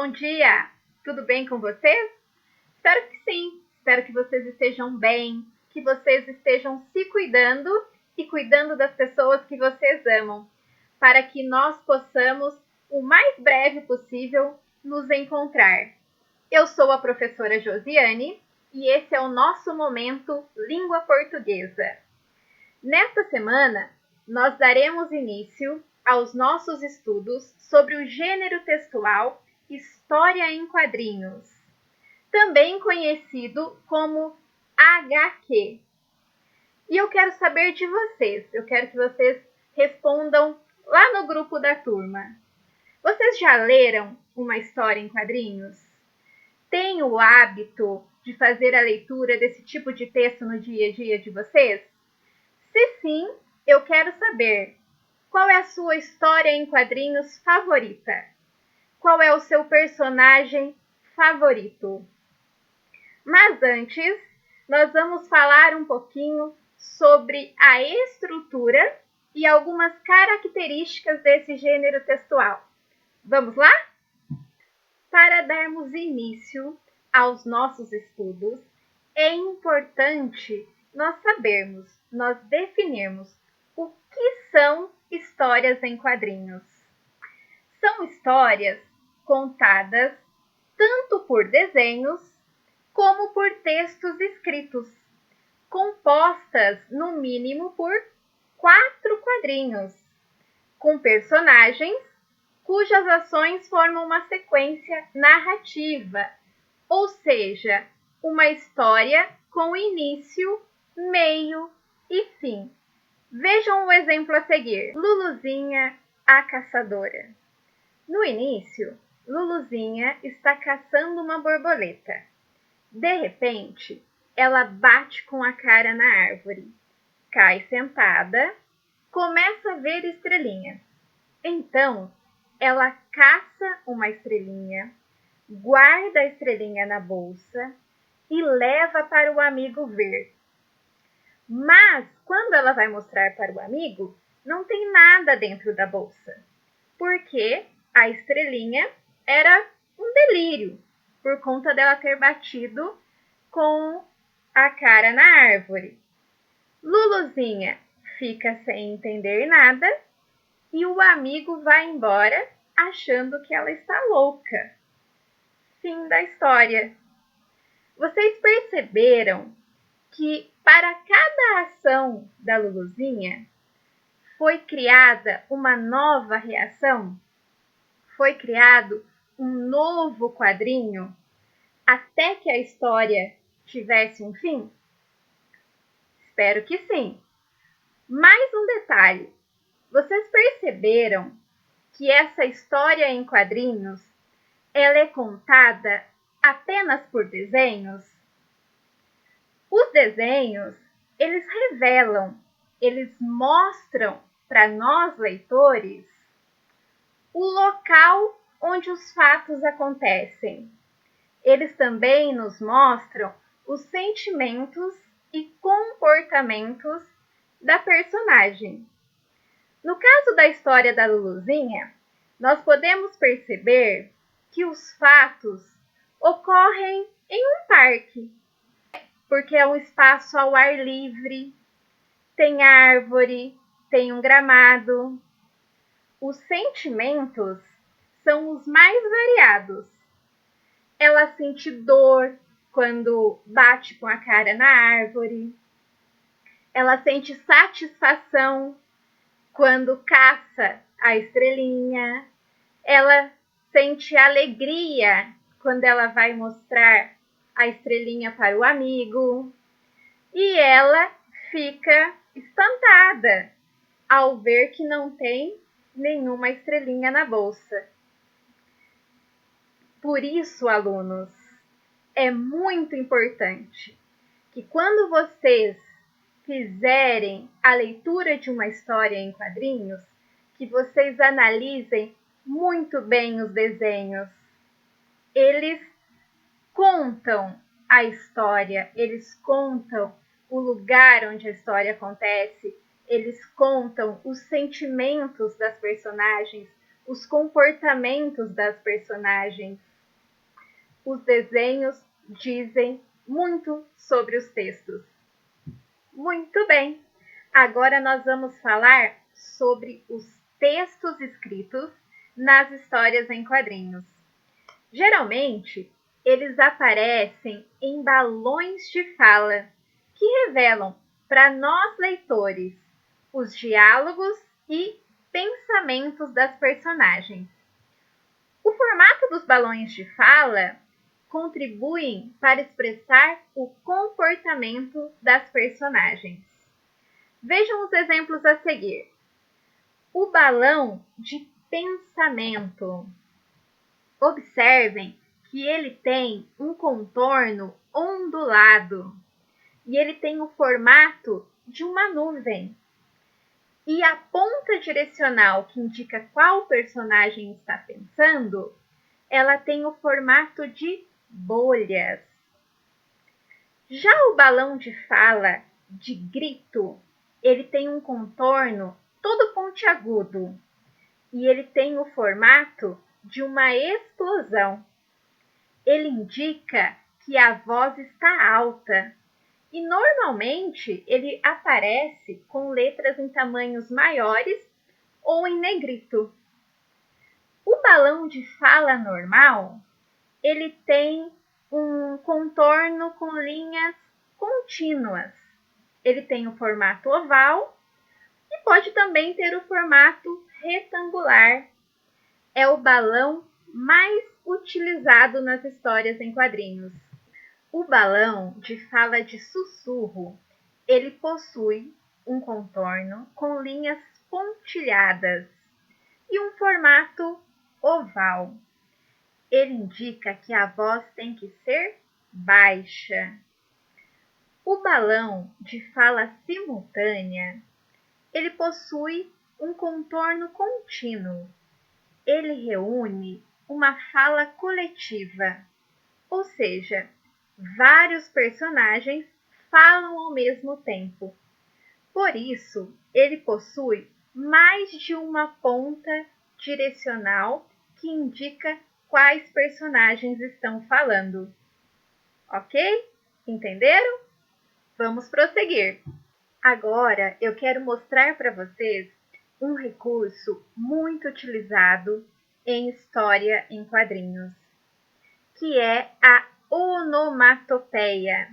Bom dia! Tudo bem com vocês? Espero que sim. Espero que vocês estejam bem, que vocês estejam se cuidando e cuidando das pessoas que vocês amam, para que nós possamos, o mais breve possível, nos encontrar. Eu sou a professora Josiane e esse é o nosso momento Língua Portuguesa. Nesta semana, nós daremos início aos nossos estudos sobre o gênero textual História em Quadrinhos, também conhecido como HQ. E eu quero saber de vocês, eu quero que vocês respondam lá no grupo da turma. Vocês já leram uma história em quadrinhos? Têm o hábito de fazer a leitura desse tipo de texto no dia a dia de vocês? Se sim, eu quero saber, qual é a sua história em quadrinhos favorita? Qual é o seu personagem favorito? Mas antes, nós vamos falar um pouquinho sobre a estrutura e algumas características desse gênero textual. Vamos lá? Para darmos início aos nossos estudos, é importante nós sabermos, nós definirmos o que são histórias em quadrinhos. São histórias contadas tanto por desenhos como por textos escritos, compostas no mínimo por 4 quadrinhos, com personagens cujas ações formam uma sequência narrativa, ou seja, uma história com início, meio e fim. Vejam o exemplo a seguir. Luluzinha, a caçadora. No início, Luluzinha está caçando uma borboleta. De repente, ela bate com a cara na árvore, cai sentada, começa a ver estrelinhas. Então, ela caça uma estrelinha, guarda a estrelinha na bolsa e leva para o amigo ver. Mas, quando ela vai mostrar para o amigo, não tem nada dentro da bolsa, porque a estrelinha era um delírio, por conta dela ter batido com a cara na árvore. Luluzinha fica sem entender nada e o amigo vai embora achando que ela está louca. Fim da história. Vocês perceberam que para cada ação da Luluzinha foi criada uma nova reação? Foi criado um novo quadrinho até que a história tivesse um fim? Espero que sim. Mais um detalhe. Vocês perceberam que essa história em quadrinhos ela é contada apenas por desenhos? Os desenhos, eles revelam, eles mostram para nós leitores o local onde os fatos acontecem. Eles também nos mostram os sentimentos e comportamentos da personagem. No caso da história da Luluzinha, nós podemos perceber que os fatos ocorrem em um parque, porque é um espaço ao ar livre, tem árvore, tem um gramado. Os sentimentos são os mais variados. Ela sente dor quando bate com a cara na árvore. Ela sente satisfação quando caça a estrelinha. Ela sente alegria quando ela vai mostrar a estrelinha para o amigo. E ela fica espantada ao ver que não tem nenhuma estrelinha na bolsa. Por isso, alunos, é muito importante que quando vocês fizerem a leitura de uma história em quadrinhos, que vocês analisem muito bem os desenhos. Eles contam a história, eles contam o lugar onde a história acontece, eles contam os sentimentos das personagens, os comportamentos das personagens. Os desenhos dizem muito sobre os textos. Muito bem! Agora nós vamos falar sobre os textos escritos nas histórias em quadrinhos. Geralmente, eles aparecem em balões de fala, que revelam para nós leitores os diálogos e pensamentos das personagens. O formato dos balões de fala contribuem para expressar o comportamento das personagens. Vejam os exemplos a seguir. O balão de pensamento. Observem que ele tem um contorno ondulado e ele tem o formato de uma nuvem. E a ponta direcional que indica qual personagem está pensando, ela tem o formato de bolhas. Já o balão de fala, de grito, ele tem um contorno todo pontiagudo e ele tem o formato de uma explosão. Ele indica que a voz está alta e normalmente ele aparece com letras em tamanhos maiores ou em negrito. O balão de fala normal, ele tem um contorno com linhas contínuas. Ele tem o formato oval e pode também ter o formato retangular. É o balão mais utilizado nas histórias em quadrinhos. O balão de fala de sussurro, ele possui um contorno com linhas pontilhadas e um formato oval. Ele indica que a voz tem que ser baixa. O balão de fala simultânea, ele possui um contorno contínuo. Ele reúne uma fala coletiva, ou seja, vários personagens falam ao mesmo tempo. Por isso, ele possui mais de uma ponta direcional que indica quais personagens estão falando. Ok? Entenderam? Vamos prosseguir. Agora eu quero mostrar para vocês um recurso muito utilizado em história em quadrinhos, que é a onomatopeia,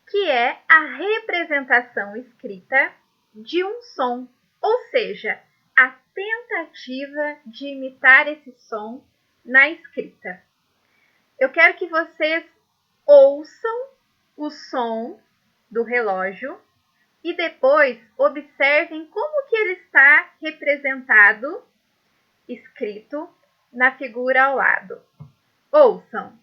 que é a representação escrita de um som, ou seja, a tentativa de imitar esse som na escrita. Eu quero que vocês ouçam o som do relógio e depois observem como que ele está representado, escrito na figura ao lado. Ouçam.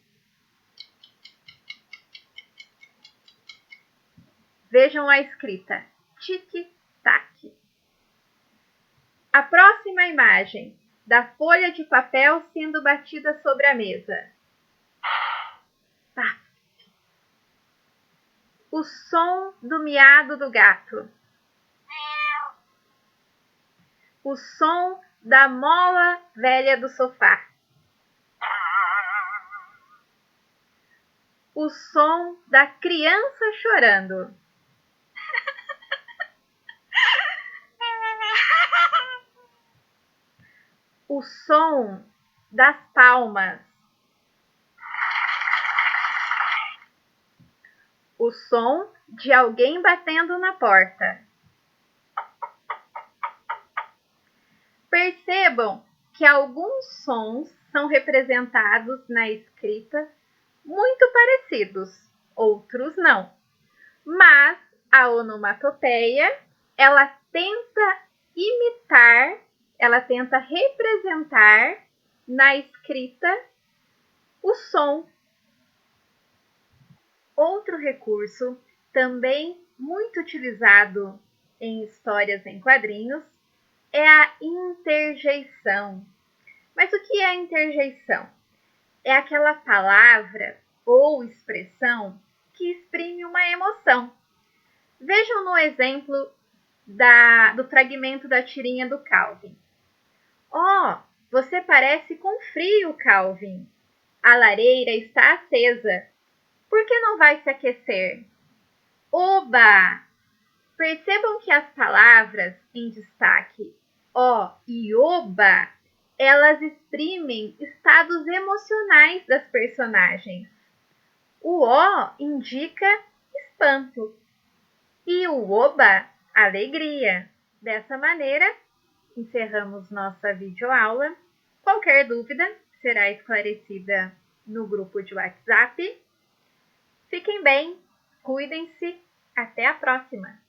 Vejam a escrita, tic-tac. A próxima imagem, da folha de papel sendo batida sobre a mesa. Pá. O som do miado do gato. O som da mola velha do sofá. O som da criança chorando. O som das palmas. O som de alguém batendo na porta. Percebam que alguns sons são representados na escrita muito parecidos, outros não. Mas a onomatopeia, ela tenta imitar, ela tenta representar na escrita o som. Outro recurso, também muito utilizado em histórias em quadrinhos, é a interjeição. Mas o que é a interjeição? É aquela palavra ou expressão que exprime uma emoção. Vejam no exemplo do fragmento da tirinha do Calvin. Oh, você parece com frio, Calvin. A lareira está acesa. Por que não vai se aquecer? Oba! Percebam que as palavras em destaque ó e oba, elas exprimem estados emocionais das personagens. O ó indica espanto e o oba, alegria. Dessa maneira, encerramos nossa videoaula. Qualquer dúvida será esclarecida no grupo de WhatsApp. Fiquem bem, cuidem-se, até a próxima!